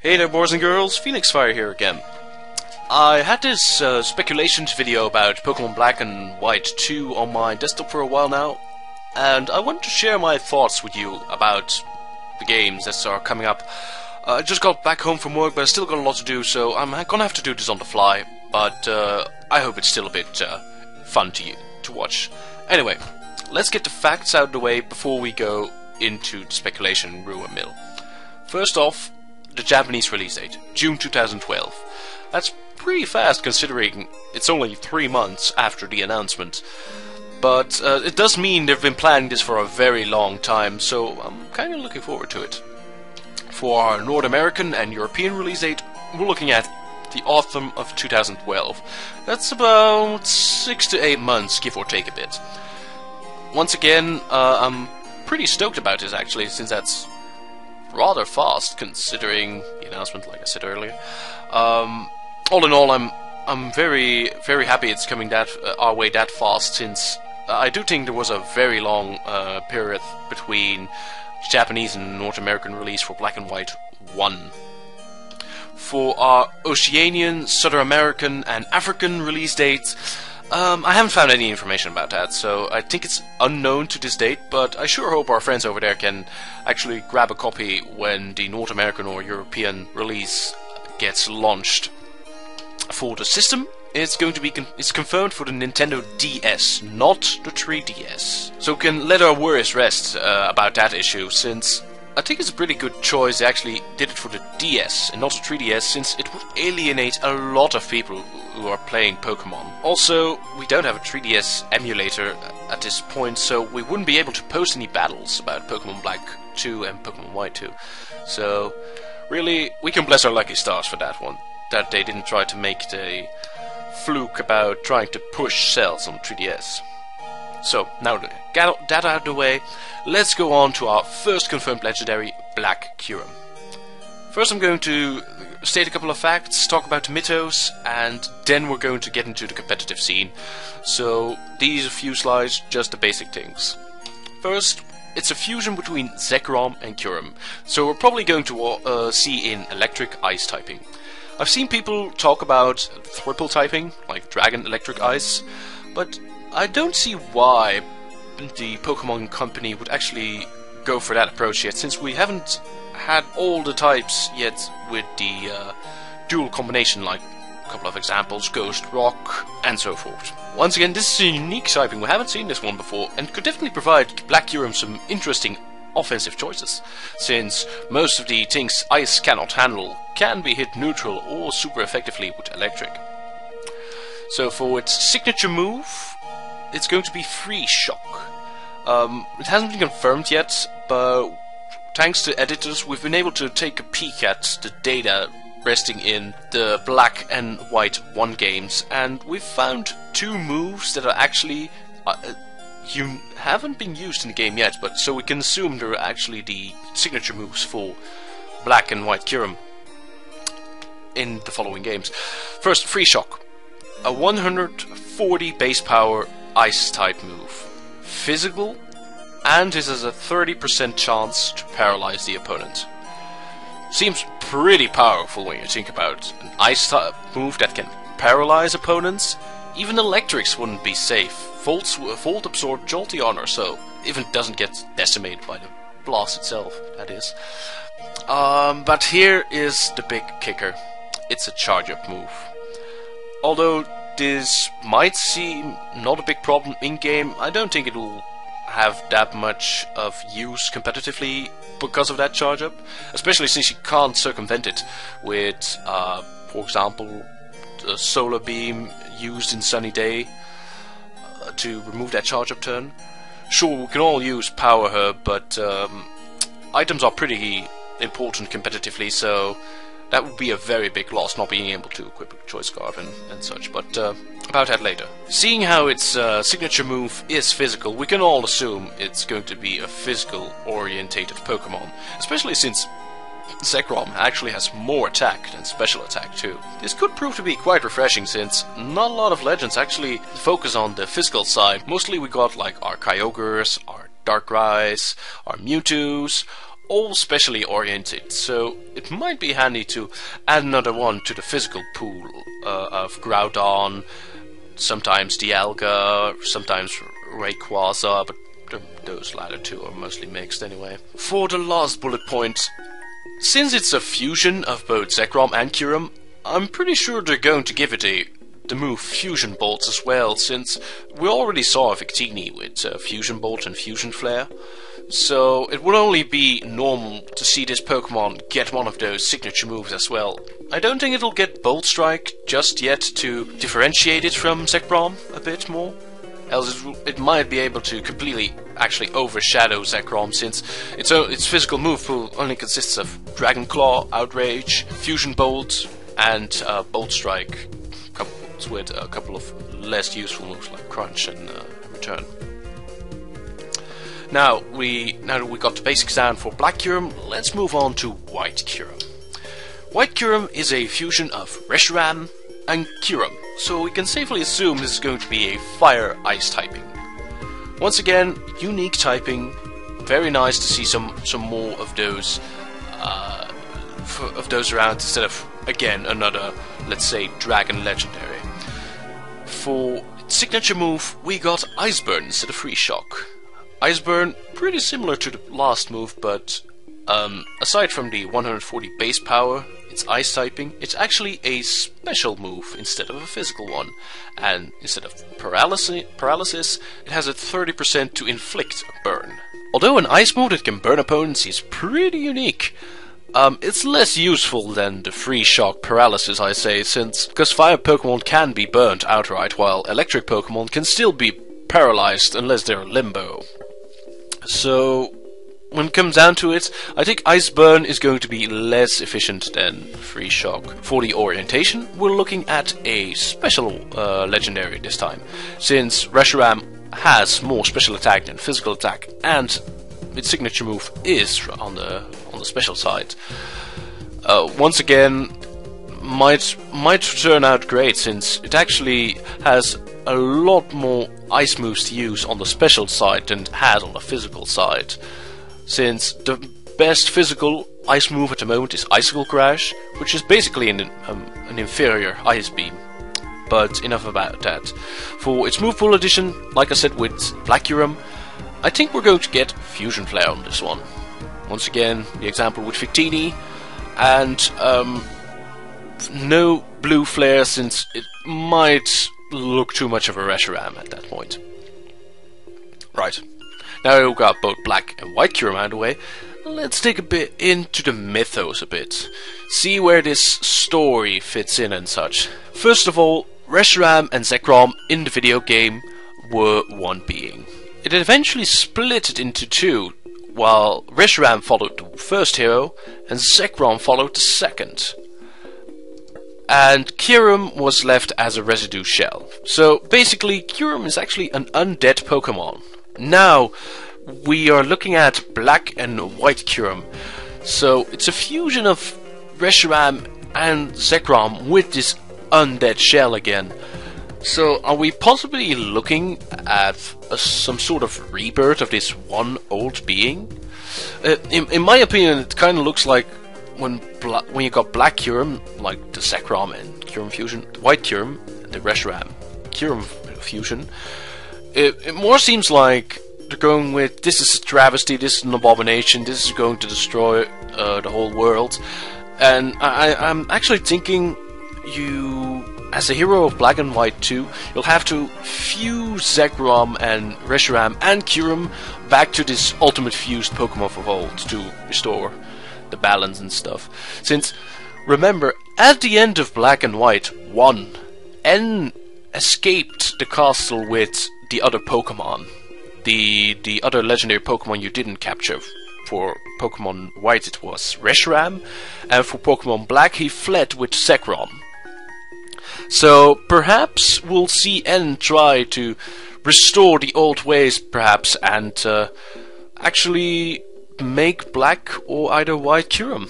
Hey there boys and girls, FenixFire here again. I had this speculations video about Pokémon Black and White 2 on my desktop for a while now, and I wanted to share my thoughts with you about the games that are coming up. I just got back home from work, but I still got a lot to do, so I'm gonna have to do this on the fly, but I hope it's still a bit fun to watch. Anyway, let's get the facts out of the way before we go into the speculation rumor mill. First off, the Japanese release date, June 2012. That's pretty fast considering it's only 3 months after the announcement. But it does mean they've been planning this for a very long time, so I'm kind of looking forward to it. For our North American and European release date, we're looking at the autumn of 2012. That's about 6 to 8 months, give or take a bit. Once again, I'm pretty stoked about this actually, since that's rather fast considering the announcement, like I said earlier. All in all, I'm very happy it's coming our way that fast, since I do think there was a very long period between Japanese and North American release for Black and White 1. For our Oceanian, Southern American and African release dates, I haven't found any information about that, so I think it's unknown to this date, but I sure hope our friends over there can actually grab a copy when the North American or European release gets launched. For the system, it's going to be it's confirmed for the Nintendo DS, not the 3DS. So we can let our worries rest about that issue, since I think it's a pretty good choice they actually did it for the DS and not the 3DS, since it would alienate a lot of people who are playing Pokemon. Also, we don't have a 3DS emulator at this point, so we wouldn't be able to post any battles about Pokémon Black 2 and Pokémon White 2. So, really, we can bless our lucky stars for that one, that they didn't try to make the fluke about trying to push sales on 3DS. So, now that out of the way, let's go on to our first confirmed legendary, Black Kyurem. First I'm going to state a couple of facts, talk about the mythos, and then we're going to get into the competitive scene. So, these few slides, just the basic things. First, it's a fusion between Zekrom and Kyurem, so we're probably going to see in electric ice typing. I've seen people talk about triple typing, like Dragon Electric Ice, but I don't see why the Pokémon Company would actually go for that approach yet, since we haven't had all the types yet with the dual combination, like a couple of examples, Ghost, Rock, and so forth. Once again, this is a unique typing, we haven't seen this one before, and could definitely provide Black Kyurem some interesting offensive choices, since most of the things Ice cannot handle can be hit neutral or super effectively with Electric. So for its signature move, it's going to be Free Shock. It hasn't been confirmed yet, but thanks to editors, we've been able to take a peek at the data resting in the Black and White 1 games, and we've found 2 moves that are actually haven't been used in the game yet, but so we can assume they're actually the signature moves for Black and White Kyurem in the following games. First, Free Shock. A 140 base power Ice type move. Physical, and this has a 30% chance to paralyze the opponent. Seems pretty powerful when you think about an Ice type move that can paralyze opponents. Even Electrics wouldn't be safe. Volt absorb Jolteon or so, even doesn't get decimated by the blast itself, that is. But here is the big kicker. It's a charge-up move. Although this might seem not a big problem in-game, I don't think it will have that much of use competitively because of that charge-up, especially since you can't circumvent it with, for example, the Solar Beam used in Sunny Day to remove that charge-up turn. Sure, we can all use Power Herb, but items are pretty important competitively, so that would be a very big loss, not being able to equip a Choice Scarf and such, but about that later. Seeing how its signature move is physical, we can all assume it's going to be a physical-orientated Pokemon, especially since Zekrom actually has more attack than special attack too. This could prove to be quite refreshing, since not a lot of legends actually focus on the physical side. Mostly we got like our Kyogres, our Darkrai's, our Mewtwo's, all specially oriented, so it might be handy to add another one to the physical pool of Groudon, sometimes Dialga, sometimes Rayquaza, but those latter two are mostly mixed anyway. For the last bullet point, since it's a fusion of both Zekrom and Kyurem, I'm pretty sure they're going to give it the move Fusion Bolt as well, since we already saw a Victini with Fusion Bolt and Fusion Flare. So it would only be normal to see this Pokemon get one of those signature moves as well. I don't think it'll get Bolt Strike just yet to differentiate it from Zekrom a bit more. Else it might be able to completely actually overshadow Zekrom, since its physical move pool only consists of Dragon Claw, Outrage, Fusion Bolt, and Bolt Strike, coupled with a couple of less useful moves like Crunch and Return. Now that we got the basics down for Black Kyurem, let's move on to White Kyurem. White Kyurem is a fusion of Reshiram and Kyurem, so we can safely assume this is going to be a Fire-Ice typing. Once again, unique typing. Very nice to see some more of those around instead of, again, another, let's say, Dragon Legendary. For signature move, we got Ice Burn instead of Freeze Shock. Ice Burn, pretty similar to the last move, but aside from the 140 base power, its ice typing, it's actually a special move instead of a physical one. And instead of paralysis, it has a 30% to inflict a burn. Although an ice move that can burn opponents is pretty unique, it's less useful than the Freeze Shock Paralysis, I say, because fire Pokemon can be burnt outright, while electric Pokemon can still be paralyzed unless they're limbo. So, when it comes down to it, I think Ice Burn is going to be less efficient than Freeze Shock. For the orientation, we're looking at a special legendary this time, since Reshiram has more special attack than physical attack, and its signature move is on the special side. Once again, might turn out great, since it actually has a lot more ice moves to use on the special side than it has on the physical side. Since the best physical ice move at the moment is Icicle Crash, which is basically an inferior Ice Beam. But enough about that. For its move pool addition, like I said with Black Kyurem, I think we're going to get Fusion Flare on this one. Once again, the example with Victini, and no Blue Flare, since it might look too much of a Reshiram at that point. Right. Now we've got both Black and White Kyurem out of the way, let's dig a bit into the mythos a bit. See where this story fits in and such. First of all, Reshiram and Zekrom in the video game were one being. It eventually split it into two, while Reshiram followed the first hero and Zekrom followed the second. And Kyurem was left as a residue shell. So basically, Kyurem is actually an undead Pokemon. Now, we are looking at Black and White Kyurem. So, it's a fusion of Reshiram and Zekrom with this undead shell again. So, are we possibly looking at some sort of rebirth of this one old being? In my opinion, it kind of looks like when you got Black Kyurem, like the Zekrom and Kyurem fusion, White Kyurem, the Reshiram Kyurem fusion. It more seems like they're going with, this is a travesty, this is an abomination, this is going to destroy the whole world. And I'm actually thinking you, as a hero of Black and White 2, you'll have to fuse Zekrom and Reshiram and Kyurem back to this ultimate fused Pokemon from old to restore the balance and stuff. Since, remember, at the end of Black and White 1, N escaped the castle with the other Pokemon. The other legendary Pokemon you didn't capture. For Pokemon White it was Reshiram, and for Pokemon Black he fled with Zekrom. So perhaps we'll see N try to restore the old ways, perhaps, and actually make Black or either White Kyurem.